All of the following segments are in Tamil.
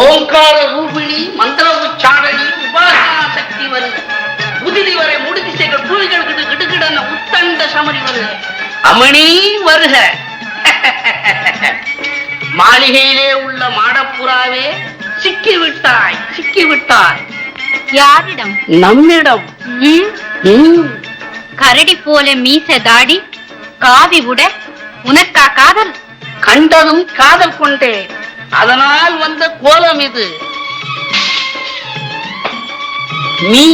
ஓங்கார ரூபிணி மந்திர உச்சாரணி உபாசனா சக்தி வருக. உதிரி வரை முடிதிசைகள் புலிகள் கிடுகிடன உத்தண்ட சமரி வருக. அமணி வருக. மாளிகையிலே உள்ள மாடப்புறாவே சிக்கிவிட்டாய் சிக்கிவிட்டாய். யாரிடம்? நம்மிடம். கரடி போல மீச தாடி காவி உட உனக்கா காதல்? கண்டதும் காதல் கொண்டேன். அதனால் வந்த கோலம் இது. நீ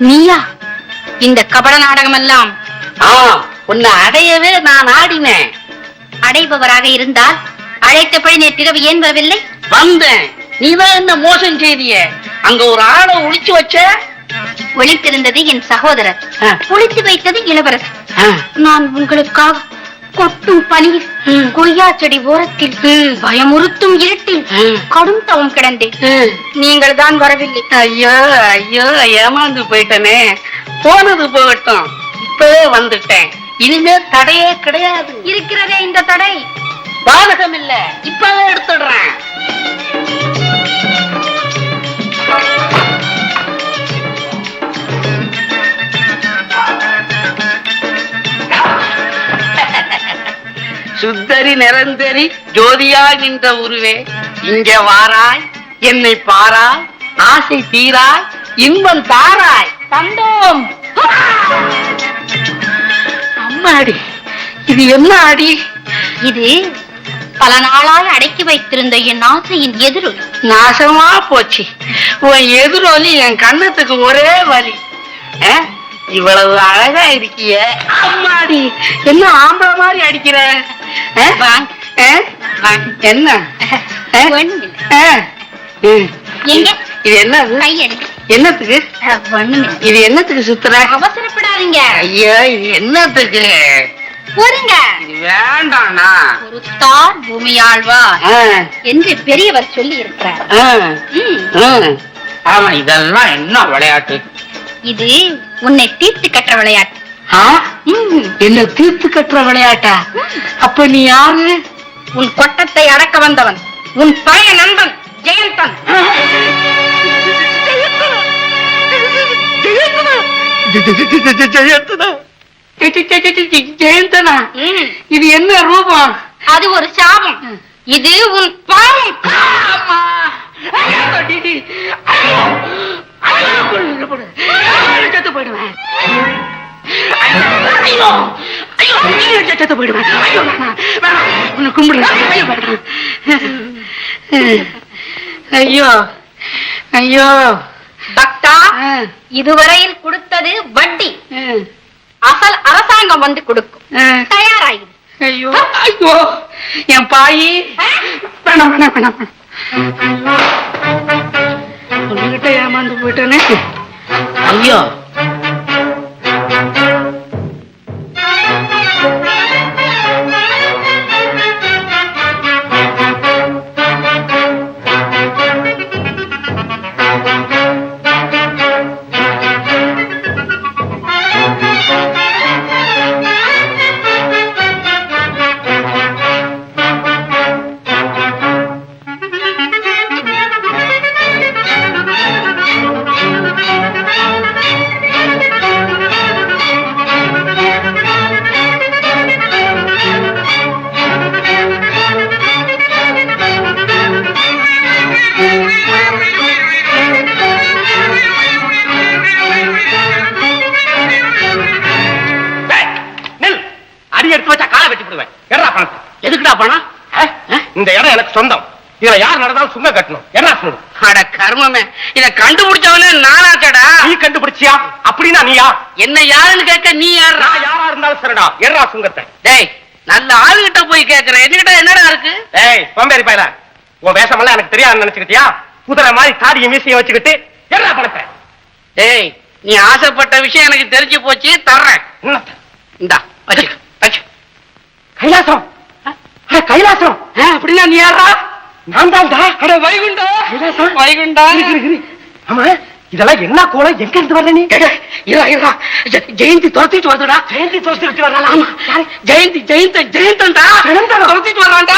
நீயா? இந்த கபட நாடகம் எல்லாம் உன்னை அடையவே நான் ஆடினேன். அடைபவராக இருந்தால் அழைத்தபடி நேற்றிரவு ஏன் வரவில்லை? வந்தேன். நீதான் என்ன மோசம் செய்திய. அங்க ஒரு ஆளை ஒளிச்சு வச்ச. ஒளித்திருந்தது என் சகோதரர், ஒளித்து வைத்தது இளவரசர். நான் உங்களுக்காக கொட்டும் பனியில் கொய்யா செடி ஓரத்தில் பயமுறுத்தும் இருட்டில் கடும் தவம் கிடந்தேன். நீங்கள் தான் வரவில்லை. ஐயோ ஐயோ, ஏமாந்து போயிட்டனே. போனது போகட்டும், இப்பவே வந்துட்டேன். இனிமே தடையே கிடையாது. இருக்கிறதே இந்த தடை. பாதகம் இல்ல, இப்பவே எடுத்துடுறேன். சுத்தரி நிரந்தரி ஜோதியாய் நின்ற உருவே, இங்க வாராய், என்னை பாராய், ஆசை தீராய், இன்பம் தாராய். தந்தோம். அம்மாடி, இது என்ன அடி? இது பல நாளாய் அடக்கி வைத்திருந்த என் ஆசையின் எதிரொலி. நாசமா போச்சு. உன் எதிரொலி என் கண்ணத்துக்கு ஒரே வலி. இவ்வளவு அழகா இருக்கிய. அம்மாடி, என்ன ஆம்பளை மாதிரி அடிக்கிற? என்ன இது? என்ன என்னத்துக்கு? இது என்னத்துக்கு சுத்துற? அவசரப்படாதீங்க. ஐயோ, இது என்னத்துக்கு? போருங்க. இது வேண்டானா? ஒரு தார் பூமியாழ்வா என்று பெரியவர் சொல்லி இருக்கிறார். ஆமா, இதெல்லாம் என்ன விளையாட்டு? இது உன்னை தீர்த்து கட்டுற விளையாட்டு. என்ன தீர்த்து கட்டுற விளையாட்டா? அப்ப நீ யாரு? உன் கொட்டத்தை அடக்க வந்தவன், உன் பழைய நண்பன் ஜெயந்தன். ஜெயந்தனா? இது என்ன ரூபம்? அது ஒரு சாபம். இது உன் பாவம். செத்து போயிடுவேன். செத்து போயிடுவேன். கும்பிடுறேன். ஐயோ ஐயோ. பக்தா, இதுவரையில் கொடுத்தது வட்டி. அசல் அரசாங்கம் வந்து கொடுக்கும். தயாராகி. ஐயோ ஐயோ, என் பாயி. வேணாம் வேணாம் வேணாம். உங்ககிட்ட ஏமாந்து போயிட்டேனே. ஐயோ. இந்த இடம் எனக்கு சொந்தம். இதுல யார் நடந்தாலும் சுங்க கட்டணும். என்ன சொல்லு? அட கர்மமே, இத கண்டுபிடிச்சவனே நானாச்சடா. நீ கண்டுபிடிச்சியா? அப்படின்னா நீயா? என்ன யாருன்னு கேட்க நீ யாரா? நான் யாரா இருந்தாலும் சரிடா. எறா சுங்கத்தை. டேய், நல்ல ஆளுகிட்ட போய் கேக்குறேன், என்கிட்ட என்னடா இருக்கு? ஏய் சோம்பேறி பயல, உன் வேஷமெல்லாம் எனக்கு தெரியாது நினைச்சுக்கிட்டியா? குதிரை மாதிரி தாடியை மீசையை வச்சுக்கிட்டு எறா பணத்தை. டேய், நீ ஆசைப்பட்ட விஷயம் எனக்கு தெரிஞ்சு போச்சு, தர்றேன். இந்தா வச்சுக்க. கைலாசம், கைலாசம். அப்படின்னா நீ யாரா? நான் தான்டா. அட வைகுண்டா, கைலாசம், வைகுண்டா. ஆமா, இதெல்லாம் என்ன கோலம்? எங்க இருந்து வர்ற நீ? ஜெயந்தி துரத்திட்டு வருதுடா. ஜெயந்தி தோசிட்டு வரலாம். ஆமா, ஜெயந்தி ஜெயந்தன்டா துரத்திட்டு வர்றான்டா.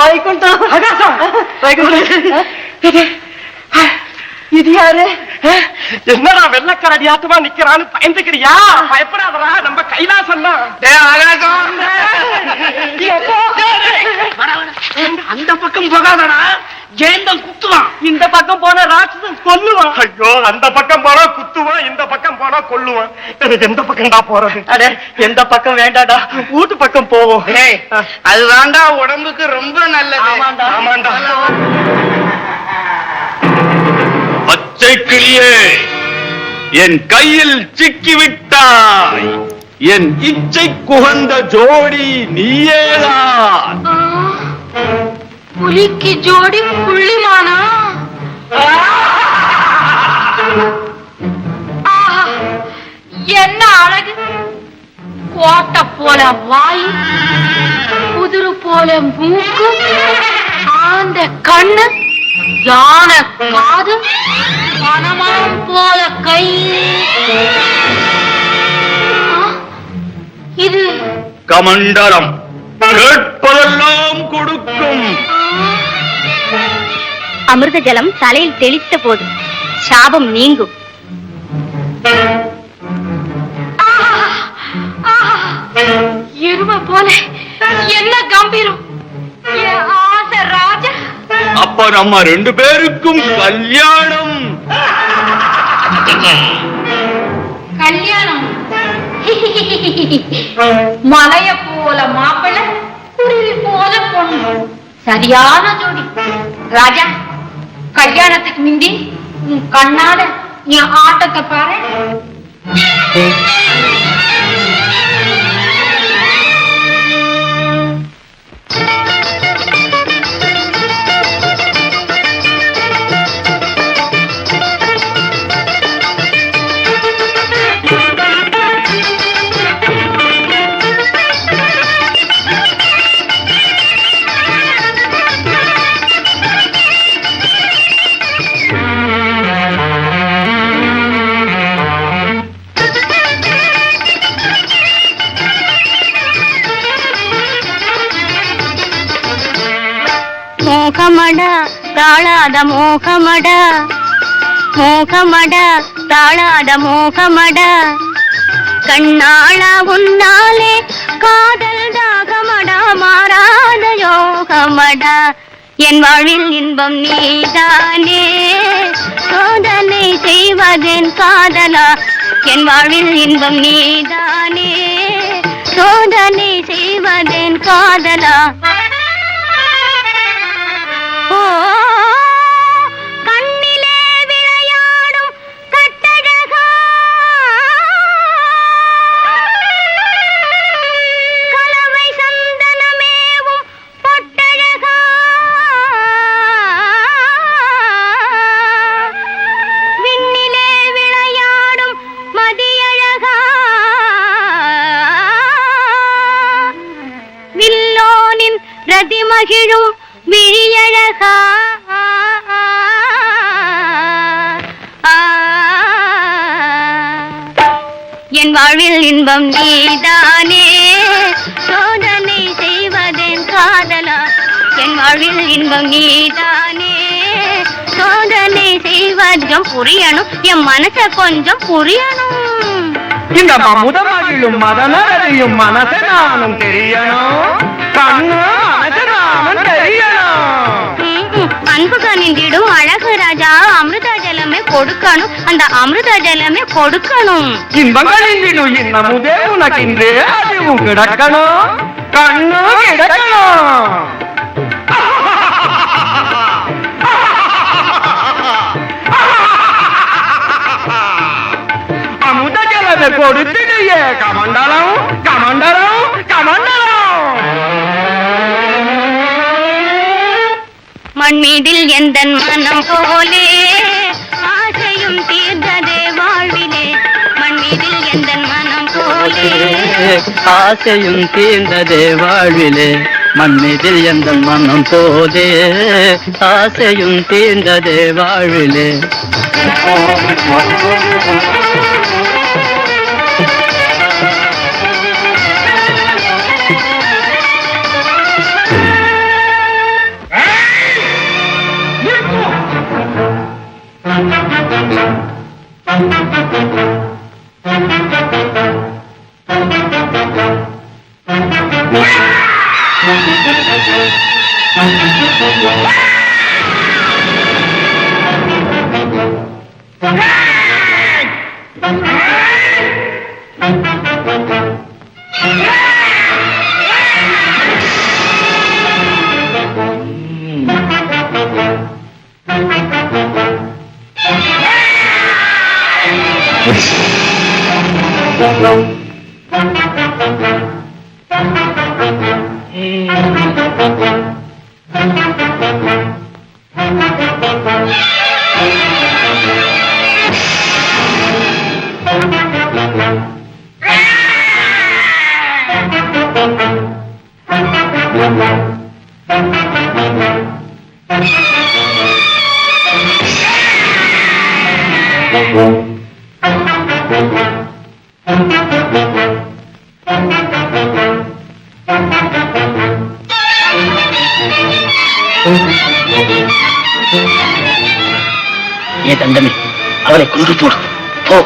வைகுண்டம், இது யாரு? என்னடா வெள்ளக்காரடி ஆட்டமா நிக்கிறான்னு பயந்துக்கிறியா? பயப்படாதடா, நம்ம கைலாசம் தான். அந்த பக்கம் போகாதடா, ஜெயந்தன் குத்துவான். இந்த பக்கம் போன ராட்சசன் கொல்லுவான். ஐயோ, அந்த பக்கம் போனா குத்துவான், இந்த பக்கம் போனா கொல்லுவான். எந்த பக்கம் தான் போறது? அடே, எந்த பக்கம் வேண்டாடா, வீட்டு பக்கம் போவோம். அது வேண்டா, உடம்புக்கு ரொம்ப நல்லது. ஆமாண்டா. பச்சை கிளியே, என் கையில் சிக்கிவிட்டாய். என் இச்சை குகந்த ஜோடி நீயேதான். புலிக்கு ஜோடி புள்ளிமானா? என்ன அழகு! கோட்டை போல வாய், குதிரை போல மூக்கு, ஆந்த கண்ணு, யானை காது, பனமரம் போல கை. இது கமண்டலம் கேட்பதெல்லாம் கொடுக்கும். அமிர்த ஜலம் தலையில் தெளித்த போது சாபம் நீங்கும். எருமை போல என்ன கம்பீரம்! ஆசை ராஜா. அப்ப நம்ம 2 பேருக்கும் கல்யாணம். கல்யாணம்? மலைய போல மாப்பிள்ளை, குருவி போல பொண்ணு, சரியான ஜோடி. ராஜா, கல்யாணத்துக்கு முந்தி உன் கண்ணால நீ ஆட்டத்தை பாரு. மோகமட தாழாத மோகமட, மோகமட தாழாத மோகமட, கண்ணாள உன்னாலே காதல் தாகமட, மாறாத யோகமட. என் வாழ்வில் இன்பம் நீதானே, சோதனை செய்வதென் காதலா. என் வாழ்வில் இன்பம் நீதானே, சோதனை செய்வதென் காதலா. கண்ணிலே விளையாடும் கட்டழகா, கலவை சந்தனமேவும் பொட்டழகா. மதிமகிழும் விழியழகா என் வாழ்வில் இன்பம் நீதானே சோதனை செய்வதேன் காதலா என் வாழ்வில் இன்பம் நீதானே சோதனை செய்வதும் புரியணும் என் மனச கொஞ்சம் புரியணும் இந்த முதமகிழும் மதனரையும் மனசை நானும் தெரியணும் கண்ணு மனசை நானும் தெரியணும் அன்பு கனிந்திடும் அழகு ராஜா அமிர்த ஜலமே கொடுக்கணும் அந்த அமிர்த ஜலமே கொடுக்கணும் இன்பங்களின் இன்னமுதே உனக்கின்றே அதுவும் கிடக்கணும் கண்ணு கிடக்கணும் அமுத ஜலமே கொடுத்துடுயே கமண்டலம் கமண்டலம் கமண்டலம் மண்மீதில் எந்த மனம் போலே ஆசையும் தீர்ந்ததே வாழ்விலே மண்மீதில் எந்த மனம் போலே ஆசையும் தீர்ந்ததே வாழ்விலே மண்மீதில் எந்த மனம் போதே ஆசையும் தீர்ந்ததே வாழ்விலே ஏ தண்டமே அவரை கொண்டு போடு போ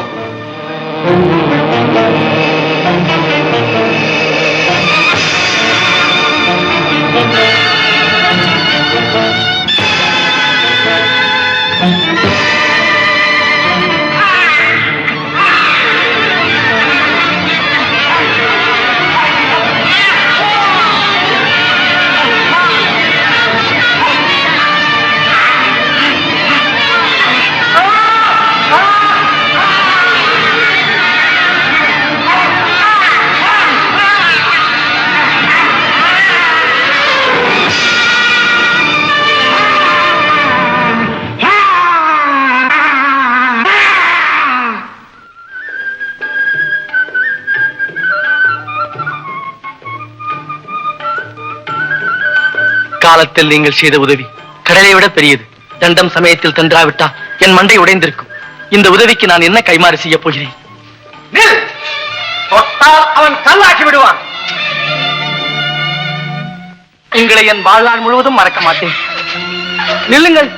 காலத்தில் நீங்கள் செய்த உதவி கடலை விட பெரியது. தண்டம் சமயத்தில் தந்தாவிட்டால் என் மண்டை உடைந்திருக்கும். இந்த உதவிக்கு நான் என்ன கைமாறு செய்ய போகிறேன்? அவன் கல்லாக்கி விடுவான். உங்களை என் வாழ்நாள் முழுவதும் மறக்க மாட்டேன். நில்லுங்கள்.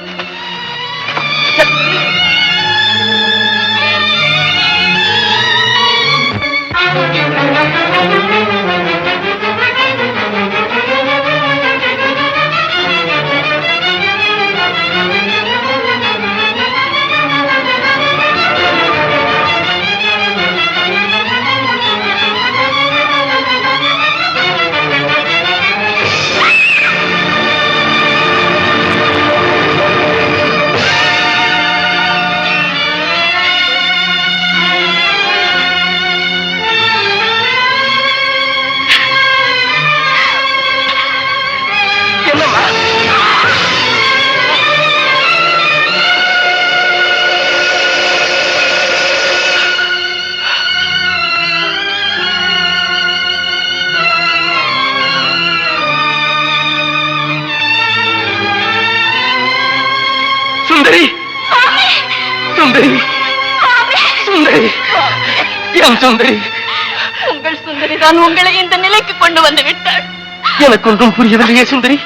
சுந்தரி, சுந்தரி, என் சுந்தரி. உங்கள் சுந்தரி தான் உங்களை இந்த நிலைக்கு கொண்டு வந்து விட்டாள். எனக்கு ஒன்றும் புரியவில்லையே சுந்தரி.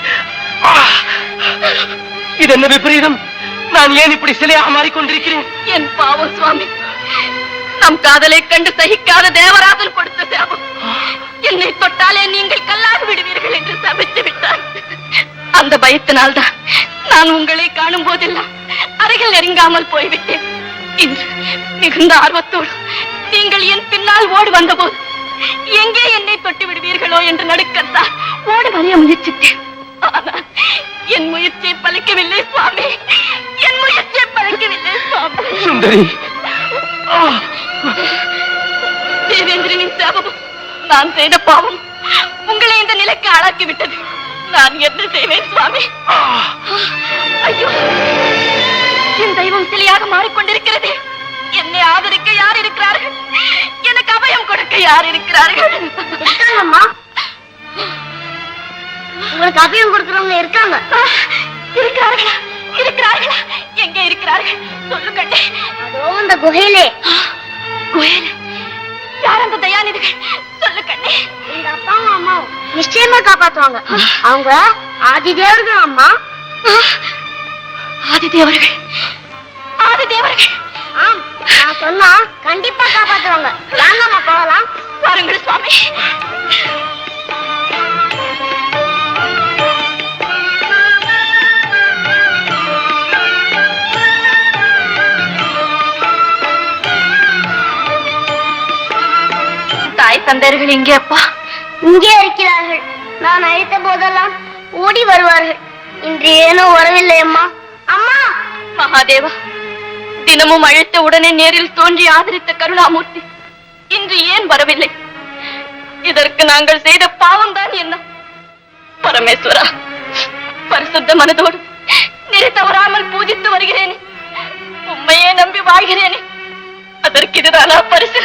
இது என்ன விபரீதம்? நான் ஏன் இப்படி சிலையாக மாறிக்கொண்டிருக்கிறேன்? என் பாவம் சுவாமி, நம் காதலை கண்டு சகிக்காத தேவராஜன் கொடுத்த சாபம். என்னை தொட்டாலே நீங்கள் கல்லாக விடுவீர்கள் என்று சபித்து விட்டார். அந்த பயத்தினால்தான் நான் உங்களை காணும் போதெல்லாம் அருகில் நெருங்காமல் போய்விட்டேன். இன்று மிகுந்த ஆர்வத்தோடு நீங்கள் என் பின்னால் ஓடி வந்தபோது எங்கே என்னை தொட்டு விடுவீர்களோ என்று நடுக்கத்தான் ஓடி வரைய முயற்சித்தேன். ஆனால் என் முயற்சியை பலிக்கவில்லை சுவாமி, என் முயற்சியை பலிக்கவில்லை சுவாமி. சுந்தரி, தேவேந்திரனின் சாபமும் நான் செய்த பாவம் உங்களை இந்த நிலைக்கு ஆளாக்கிவிட்டது. நான் என்ன செய்வேன் சுவாமி? ஐயோ, என் தெய்வம் சிலையாக மாறிக்கொண்டிருக்கிறது. என்னை ஆதரிக்க யார் இருக்கிறார்கள்? எனக்கு அபயம் கொடுக்க யார் இருக்கிறார்கள்? அம்மா, உங்களுக்கு அபயம் கொடுக்கிறவங்க இருக்காங்க. இருக்கிறார்களா? இருக்கிறார்களா? எங்கே இருக்கிறார்கள்? சொல்லுங்கள். அதோ இந்த குகையிலே. குகையில யார் அந்த தயாநிதிகள்? சொல்லுங்கள். எங்க அப்பாவும் அம்மாவும் நிச்சயமா காப்பாத்துவாங்க. அவங்க ஆதிதேவர்கள் அம்மா. ஆதிதேவர்கள்? ஆதிதேவர்கள்? ஆம், நான் சொன்னா கண்டிப்பா காப்பாத்துவாங்க. வாங்கம்மா போகலாம். வாருங்கள் சுவாமி. தாய் தந்தையர்கள் எங்கே அப்பா? இங்கே இருக்கிறார்கள். நான் அழைத்த போதெல்லாம் ஓடி வருவார்கள். இன்று ஏனோ வரவில்லை அம்மா. அம்மா, மகாதேவா, தினமும் அழைத்த உடனே நேரில் தோன்றி ஆதரித்த கருணாமூர்த்தி இன்று ஏன் வரவில்லை? இதற்கு நாங்கள் செய்த பாவம் தான் என்ன? பரமேஸ்வரா, பரிசுத்த மனதோடு நெறி தவறாமல் பூஜித்து வருகிறேனே, உண்மையே நம்பி வாழ்கிறேனே, அதற்கு இதுதானா பரிசு?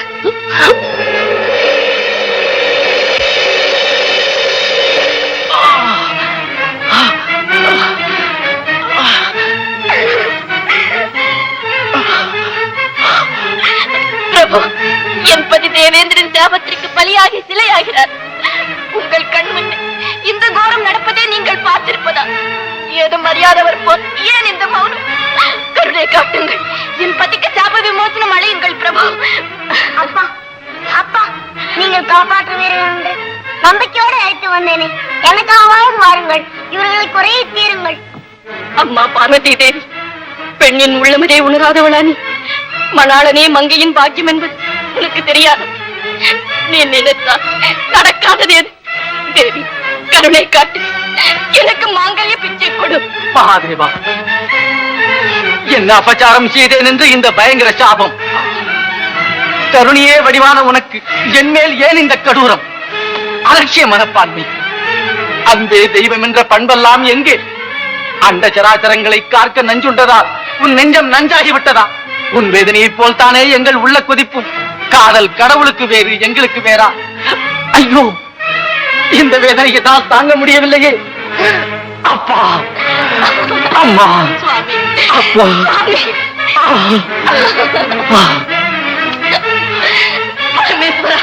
பிரபு, என் பதி தேவேந்திரன் சாபத்திற்கு பலியாகி சிலையாகிறார். உங்கள் கண் முன்னே இந்த கோரம் நடப்பதே நீங்கள் பார்த்திருப்பதா? ஏதும் அறியாதவர் போல் ஏன் இந்த மௌனம்? கருணை காட்டுங்கள், என் பதிக்கு சாப விமோசனம் அழையுங்கள் பிரபு. அப்பா, அப்பா, நீங்கள் காப்பாற்றுவீர்கள் என்று நம்பிக்கையோடு அழைத்து வந்தேனே. எனக்காகவும் வாருங்கள், இவர்களை குறையை தீருங்கள். அம்மா பார்வதி தேவி, பெண்ணின் உள்ளமதை உணராதவளா நீ? மணாளனே மங்கையின் பாக்கியம் என்பது உனக்கு தெரியாது. நீ நினைத்தால் நடக்காதது எது? தேவி, கருணை காட்டு, எனக்கு மாங்கல்ய பிச்சை கொடு. மகாதேவா, என்ன அபச்சாரம் செய்தேன் என்று இந்த பயங்கர சாபம்? கருணையே வடிவான உனக்கு என் மேல் ஏன் இந்த கடூரம்? அலட்சிய மனப்பான்மை. அன்பே தெய்வம் என்ற பண்பெல்லாம் எங்கே? அண்ட சராச்சரங்களை காக்க நஞ்சுண்டதால் உன் நெஞ்சம் நஞ்சாகிவிட்டதா? உன் வேதனையைப் போல் தானே எங்கள் உள்ள கொதிப்பும். காதல் கடவுளுக்கு வேறு, எங்களுக்கு வேறா? ஐயோ, இந்த வேதனையை தான் தாங்க முடியவில்லையே. அப்பா, அம்மா, அப்பா, பரமேஸ்வரா,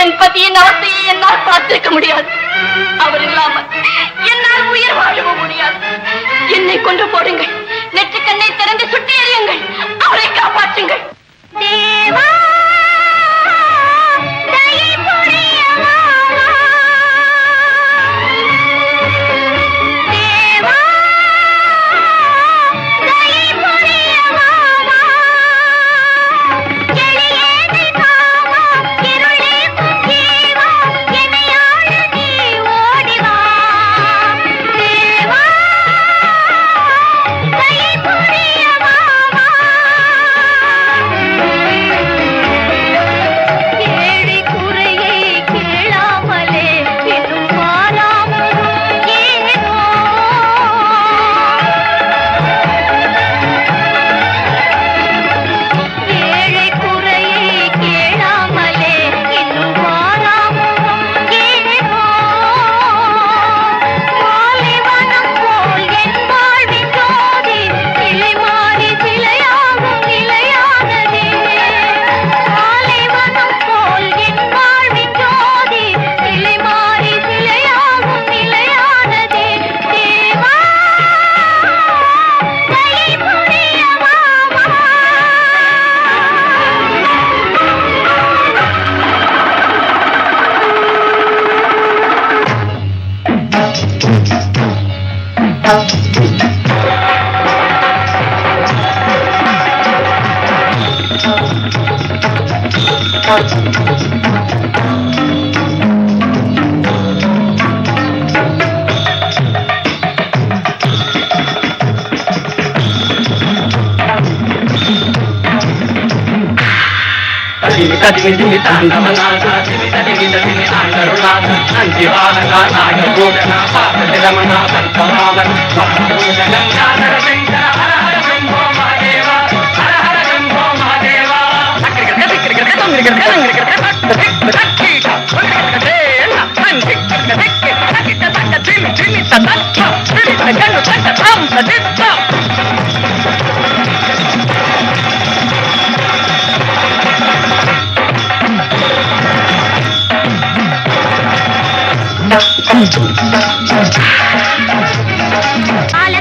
என் பதியின் அவஸ்தையை என்னால் பார்த்திருக்க முடியாது. அவர் இல்லாமல் என்னால் உயிர் வாழவும் முடியாது. என்னை கொண்டு போடுங்கள், நெற்றி கண்ணை திறந்து சுட்டி எறியுங்கள், அவரை காப்பாற்றுங்கள். தேவா, தயை புரியவா. தேவா, தயை புரியவா. எளியேதை காவா, இருளேக்கும் ஜீவா, என்னையாள நீவா.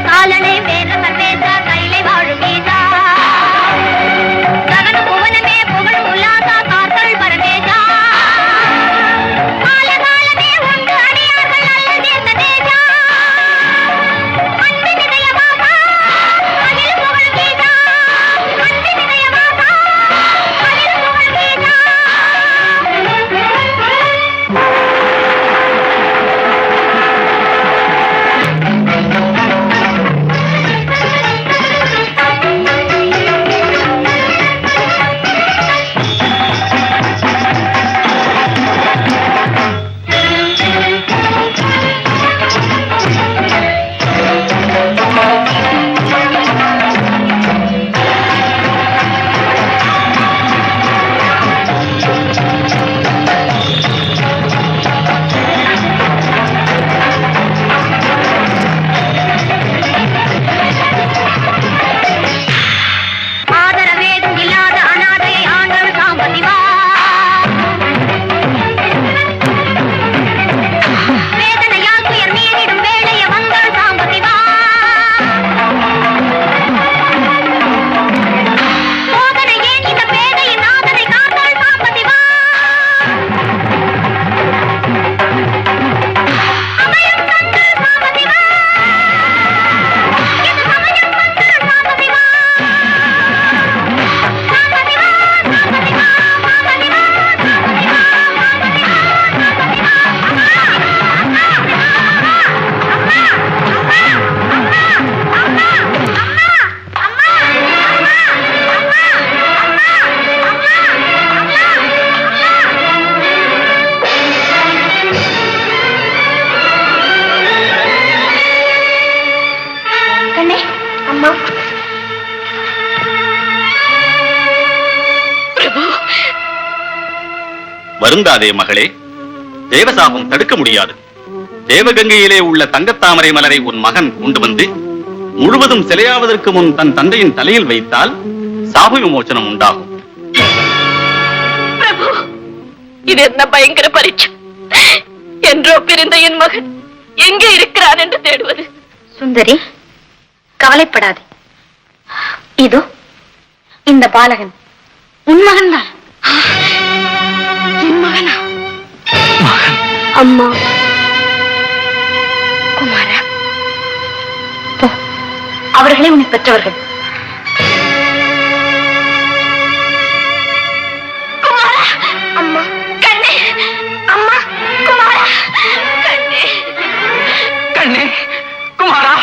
காலனே வேத சர்வேச கைலை வாழும் வீசா சகல புவனமே புகழ் உல்லாசா காத்தல் பரமேசா காலகாலமே உண்டு அடியார்கள் நல்ல தேச தேசா அன்பு நிதயமாகா அகில் புகழ் வீசா அன்பு நிதயமாகா அகில் புகழ் வீசா ஆதரவேதும் இல்லாத அநாதையை ஆண்டவள் சாம்பதிவா வேதனையால் துயர் மீறிடும் வேளைய வந்தள் சாம்பதிவா சோதனை ஏன் இந்த பேதையின் நாதனை காத்தள் சாம்பதிவா அபயம் தந்தள் சாம்பதிவா இது சமயம் வந்தள் சாம்பதிவா கண்ணே அம்மா வருந்தாதே மகளே, தேவசாபம் தடுக்க முடியாது. தேவகங்கையிலே உள்ள தங்கத்தாமரை மலரை உன் மகன் கொண்டு வந்து முழுவதும் சிலையாவதற்கு முன் தன் தந்தையின் தலையில் வைத்தால் சாப விமோசனம் உண்டாகும். பிரபு, இது என்ன பயங்கர பரீட்சை! என்றோ பிறந்த என் மகன் எங்கே இருக்கிறான் என்று தேடுவது. சுந்தரி, கவலைப்படாதே. இதோ இந்த பாலகன் உன் மகன் தான். என் மகனா? அம்மா. குமாரா, போ. அவர்களே உன்னை பெற்றவர்கள். குமாரா, அம்மா. கண்ணே, அம்மா. குமாரா, கண்ணே. கண்ணே, குமாரா,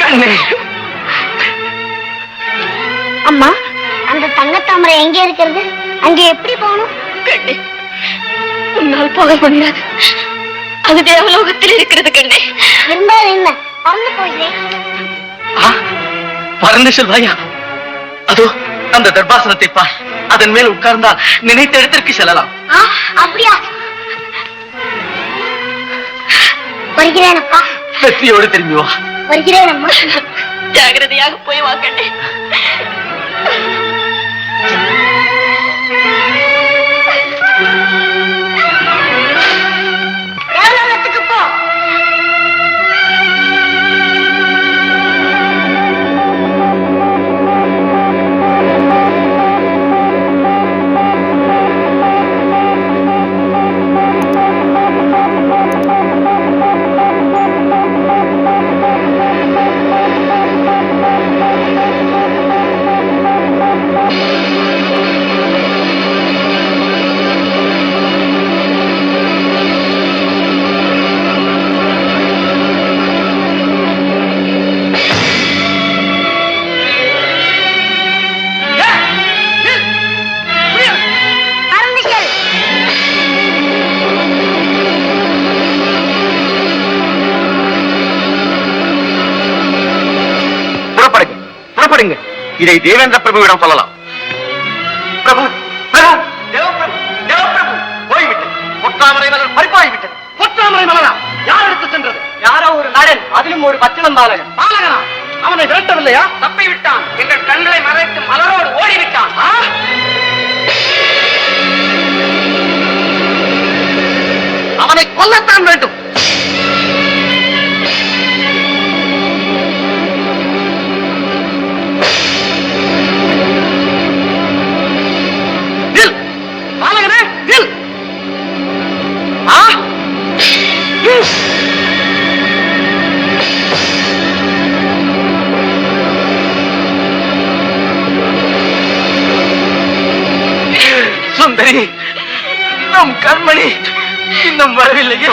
கண்ணே. அம்மா, அந்த தங்கத்தாமரை எங்கே இருக்கிறது? அங்கே எப்படி போகணும்? கண்ணே, உன்னால் போக முடியாது. அது தேவலோகத்தில் இருக்கிறது. கண்ணே, இருந்தால் என்ன, பறந்து போகிறேன். பறந்து செல்வாயா? அதோ அந்த தர்பாசனத்தை பார். அதன் மேல் உட்கார்ந்தால் நினைத்த இடத்திற்கு செல்லலாம். அப்படியா? வருகிறேன் அப்பா. வெற்றியோடு திரும்பி வா. வருகிறேன் அம்மா. ஜாகிரதையாக போய் வா கண்ணே. தேவலோகத்துக்கு போ. இதை தேவேந்திர பிரபுவிடம் சொல்லலாம். பிரபு பிரபு தேவப்பிரபு தேவப்பிரபு போய்விட்டது. பொற்றாமரை மலர் பறிப்பாகிவிட்டது. பொற்றாமரை மலரா? யார் எடுத்து சென்றது? யாரோ ஒரு நடன், அதிலும் ஒரு பச்சிளம் பாலகன். பாலகனா? அவனை விரட்டவில்லையா? தப்பி விட்டான். எங்கள் கண்களை மறைத்து மலரோடு ஓடிவிட்டான். அவனை கொல்லத்தான் வேண்டும். பாலகனே நில். சுந்தரி, நம் கண்மணி இன்னும் வரவில்லையே.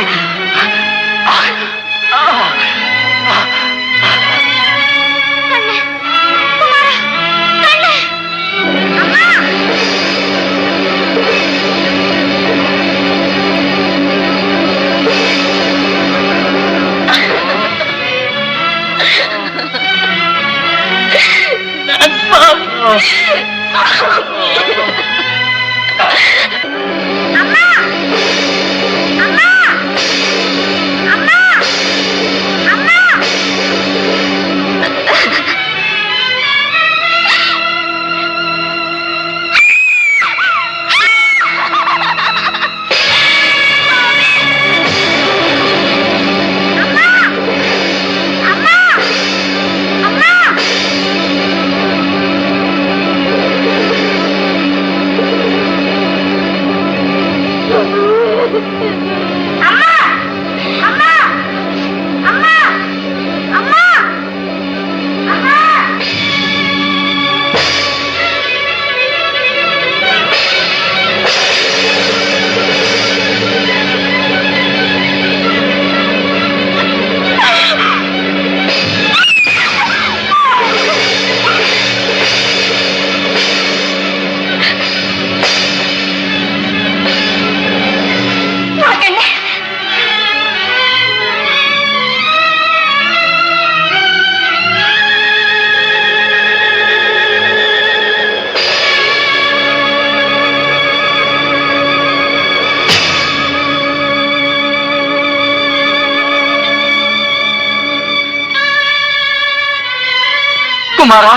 குமாரா,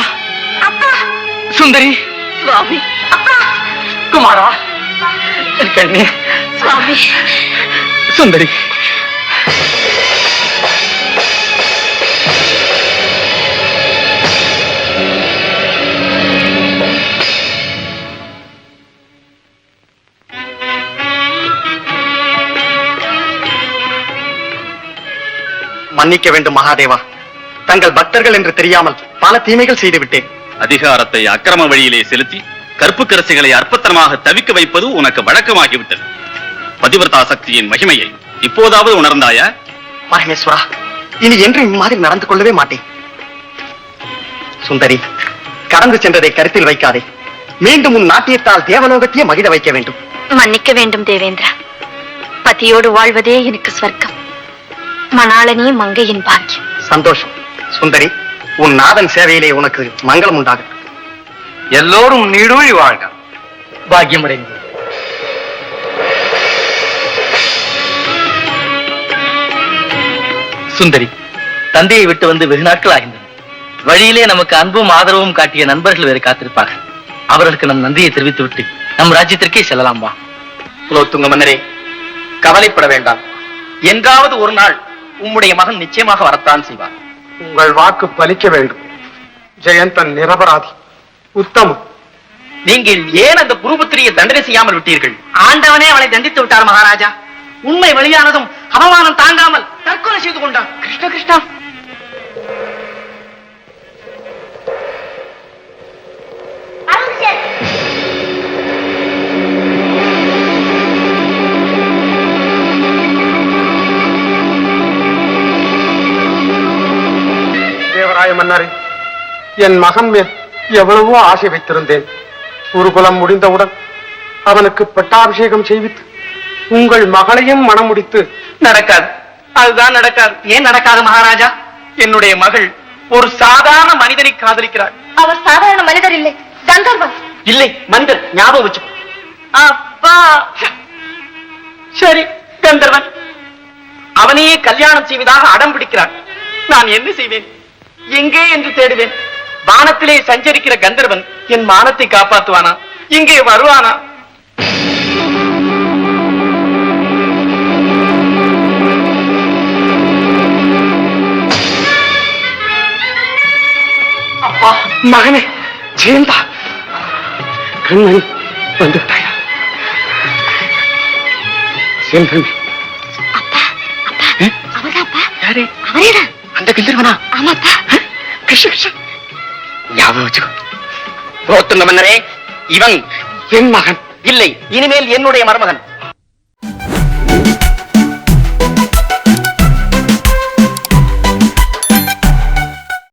சுந்தரி, சுவாமி, குமாரா, கண்ணே, சுவாமி, சுந்தரி. மன்னிக்க வேண்டும் மகாதேவா. தங்கள் பக்தர்கள் என்று தெரியாமல் பல தீமைகள் செய்து விட்டேன். அதிகாரத்தை அக்கிரம வழியிலே செலுத்தி கற்புக்கரசிகளை அற்பத்தனமாக தவிக்க வைப்பது உனக்கு வழக்கமாகிவிட்டது. பதிவிரதா சக்தியின் மகிமையை இப்போதாவது உணர்ந்தாயா? பரமேஸ்வரா, இனி என்று இம்மாதிரி நடந்து கொள்ளவே மாட்டேன். சுந்தரி, கடந்து சென்றதை கருத்தில் வைக்காதே. மீண்டும் உன் நாட்டியத்தால் தேவலோகத்தையே மகிழ வைக்க வேண்டும். மன்னிக்க வேண்டும் தேவேந்திரா. பதியோடு வாழ்வதே எனக்கு ஸ்வர்க்கம். மணாளனே மங்கையின் பாக்கியம். சந்தோஷம். சுந்தரி, உன் நாதன் சேவையிலே உனக்கு மங்களம் உண்டாகும். எல்லோரும் நீடூழி வாழ்க. பாக்கியமடைந்து. சுந்தரி, தந்தையை விட்டு வந்து வெகு நாட்கள் ஆகின்றன. வழியிலே நமக்கு அன்பும் ஆதரவும் காட்டிய நண்பர்கள் வேறு காத்திருப்பார்கள். அவர்களுக்கு நம் நன்றியை தெரிவித்து விட்டு நம் ராஜ்யத்திற்கே செல்லலாம். வா. குலோத்துங்க மன்னரே, கவலைப்பட வேண்டாம். என்றாவது ஒரு நாள் உம்முடைய மகன் நிச்சயமாக வரத்தான் செய்வார். உங்கள் வாக்கு பலிக்க வேண்டும். ஜெயந்தன் நிரபராதி, உத்தமம். நீங்கள் ஏன் அந்த குருபுத்திரியை தண்டனை செய்யாமல் விட்டீர்கள்? ஆண்டவனே அவளை தண்டித்து விட்டார் மகாராஜா. உண்மை வெளியானதும் அவமானம் தாங்காமல் தற்கொலை செய்து கொண்டான். கிருஷ்ண கிருஷ்ணா. தேவராய மன்னரே, என் மகன் மேல் எவ்வளவோ ஆசை வைத்திருந்தேன். குருகுலம் முடிந்தவுடன் அவனுக்கு பட்டாபிஷேகம் செய்வித்து உங்கள் மகளையும் மனம் முடித்து. நடக்காது, அதுதான் நடக்காது. ஏன் நடக்காது மகாராஜா? என்னுடைய மகள் ஒரு சாதாரண மனிதனை காதலிக்கிறாள். அவர் சாதாரண மனிதர் இல்லை, கந்தர்வன். இல்லை, மனிதர். ஞாபகம் வச்சு. அப்பா, சரி, கந்தர்வன். அவனையே கல்யாணம் செய்வதாக அடம் பிடிக்கிறான். நான் என்ன செய்வேன்? எங்கே என்று தேடுவேன். வானத்திலே சஞ்சரிக்கிற கந்தர்வன் என் மானத்தை காப்பாற்றுவானா? இங்கே வருவானா? அப்பா, மகனே, ஜெயந்தா, கண்மணி வந்து விட்டாயா? செல்வமே, அவர்தான்ப்பா. யாரே? அவரேதான். அந்த கந்தர்வனா? ஆமாப்பா. கிருஷ்ண கிருஷ்ண, ஞாபகம் வச்சுக்கோ. புரோத்துங்க மன்னரே, இவன் என் மகன். இல்லை, இனிமேல் என்னுடைய மருமகன்.